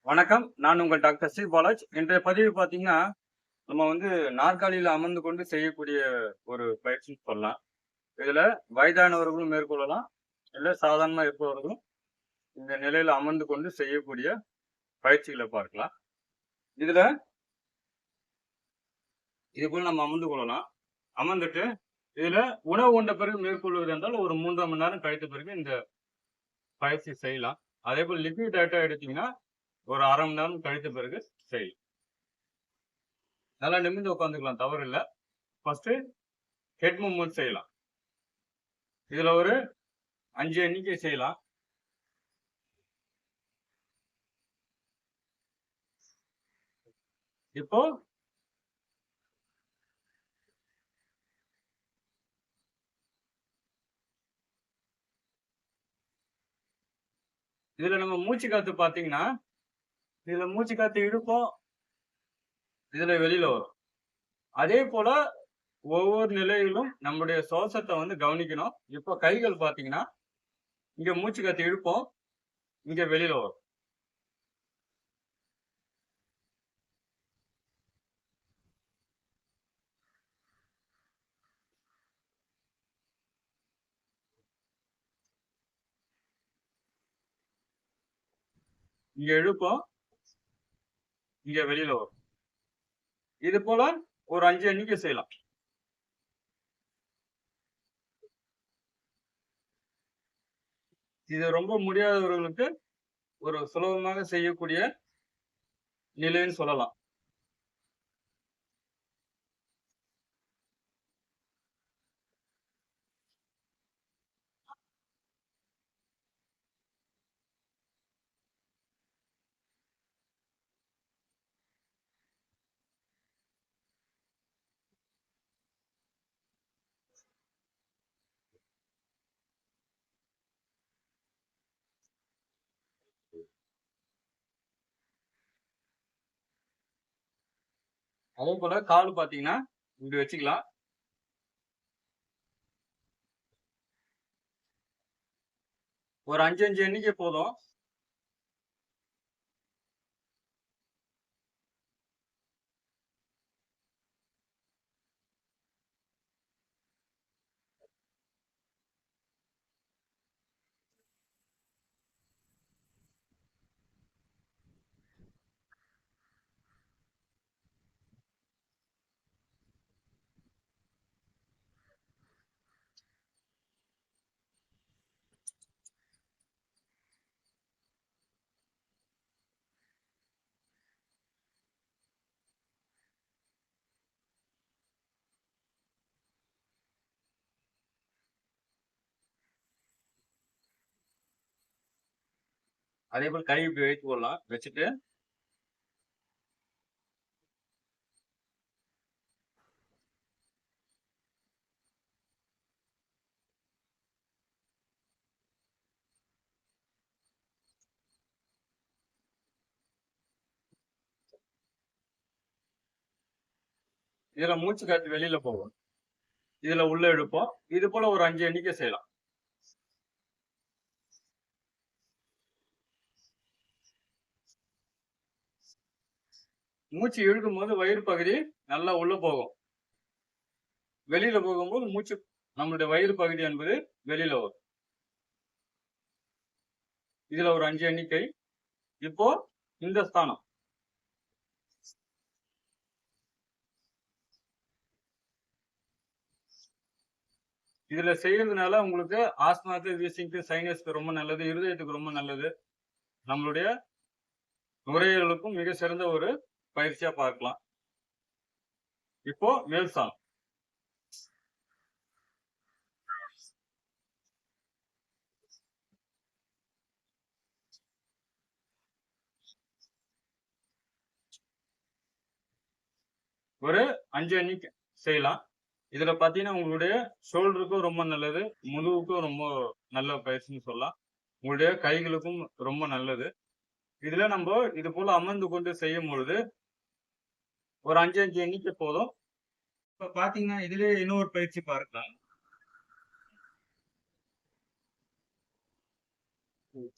வணக்கம். நான் உங்கள் டாக்டர் சி பாலாஜ். இன்றைய பதிவு பார்த்தீங்கன்னா, நம்ம நாற்காலியில அமர்ந்து கொண்டு செய்யக்கூடிய ஒரு பயிற்சின்னு சொல்லலாம். இதுல வயதானவர்களும் மேற்கொள்ளலாம். இல்ல சாதாரணமா இருப்பவர்களும் இந்த நிலையில அமர்ந்து கொண்டு செய்யக்கூடிய பயிற்சிகள பார்க்கலாம். இதுல இதுபோல நம்ம அமர்ந்து கொள்ளலாம். அமர்ந்துட்டு, இதுல உணவு உண்ட பிறகு மேற்கொள்வது என்றால் ஒரு 3 மணி நேரம் கழித்த பிறகு இந்த பயிற்சி செய்யலாம். அதேபோல லிக்விட் டயட்டா எடுத்தீங்கன்னா, ஒரு 1/2 மணி நேரம் கழித்த பிறகு செய்யலாம். நல்லா நிமிர்ந்து உட்கார்ந்துக்கலாம், தவறு இல்ல. ஃபர்ஸ்ட்டு ஹெட் மூவ்மெண்ட் செய்யலாம். இதுல ஒரு 5 எண்ணிக்கை செய்யலாம். இப்போ இதுல நம்ம மூச்சு காத்து பார்த்தீங்கன்னா, இதுல மூச்சு காத்து இழுப்போம். இதுல வெளியில வரும். அதே போல ஒவ்வொரு நிலையிலும் நம்முடைய சுவாசத்த கவனிக்கணும். இப்போ கைகள் பார்த்தீங்கன்னா, இங்க மூச்சு காத்து இழுப்போம். இங்க வெளியில வரும். இங்க இழுப்போம். இங்க வெளியில வரும். இது போல ஒரு 5 எண்ணிக்கை செய்யலாம். இது ரொம்ப முடியாதவர்களுக்கு ஒரு சுலபமாக செய்யக்கூடிய நிலைன்னு சொல்லலாம். அதே போல கால் பார்த்தீங்கன்னா, இப்படி வச்சுக்கலாம். ஒரு 5, 5 எண்ணிக்கை போதும். அதே போல கை இப்படி வைத்துக் கொள்ளலாம். வச்சுட்டு இதுல மூச்சு காத்து வெளியில போகும். இதுல உள்ள இழுப்போம். இது போல ஒரு 5 எண்ணிக்கை செய்யலாம். மூச்சு இழுக்கும்போது வயிறு பகுதி நல்லா உள்ள போகும். வெளியில போகும்போது நம்மளுடைய வயிறு பகுதி என்பது வெளியில வரும். இதுல ஒரு 5 எண்ணிக்கை. இப்போ இந்த ஸ்தானம். இதுல செய்யறதுனால உங்களுக்கு ஆஸ்துமாக்கு, வீசிங்க்கு, சைனஸ்க்கு ரொம்ப நல்லது. இருதயத்துக்கு ரொம்ப நல்லது. நம்மளுடைய நுரையீரலுக்கும் மிக சிறந்த ஒரு பயிற்சியா பார்க்கலாம். இப்போ மேல் ஸ்தானம். ஒரு 5 எண்ணிக்கை செய்யலாம். இதுல பார்த்தீங்கன்னா, உங்களுடைய ஷோல்டருக்கும் ரொம்ப நல்லது. முதுகுக்கும் ரொம்ப நல்ல பயிற்சின்னு சொல்லலாம். உங்களுடைய கைகளுக்கும் ரொம்ப நல்லது. இதுல இது போல அமர்ந்து கொண்டு செய்யும் பொழுது, ஒரு 5, 5 எண்ணிக்கை போதும். இப்ப பார்த்தீங்கன்னா, இதிலேயே இன்னொரு பயிற்சி பார்க்கலாம். ம்.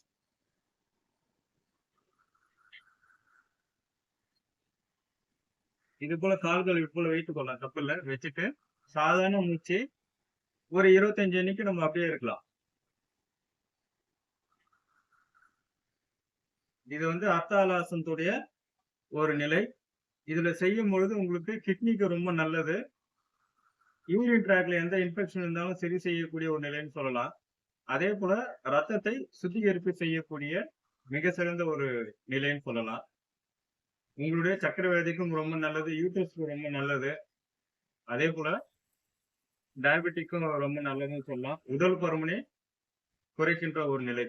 இது போல கால்கள் இது போல வைத்துக் கொள்ளலாம், தப்பில்ல. வச்சுட்டு சாதாரண மூச்சு ஒரு 25 எண்ணிக்கை நம்ம அப்படியே இருக்கலாம். இது வந்து அர்த்தாலாசனத்துடைய ஒரு நிலை. இதுல செய்யும் பொழுது உங்களுக்கு கிட்னிக்கு ரொம்ப நல்லது. யூரின் ட்ராக்ல எந்த இன்ஃபெக்ஷன் இருந்தாலும் சரி செய்யக்கூடிய ஒரு நிலைன்னு சொல்லலாம். அதே போல ரத்தத்தை சுத்திகரிப்பு செய்யக்கூடிய மிக சிறந்த ஒரு நிலைன்னு சொல்லலாம். உங்களுடைய சர்க்கரை வியாதிக்கும் ரொம்ப நல்லது. யூட்ரஸ்க்கு ரொம்ப நல்லது. அதே போல டயபெட்டிக்கும் ரொம்ப நல்லதுன்னு சொல்லலாம். உடல் பருமனை குறைக்கின்ற ஒரு நிலை.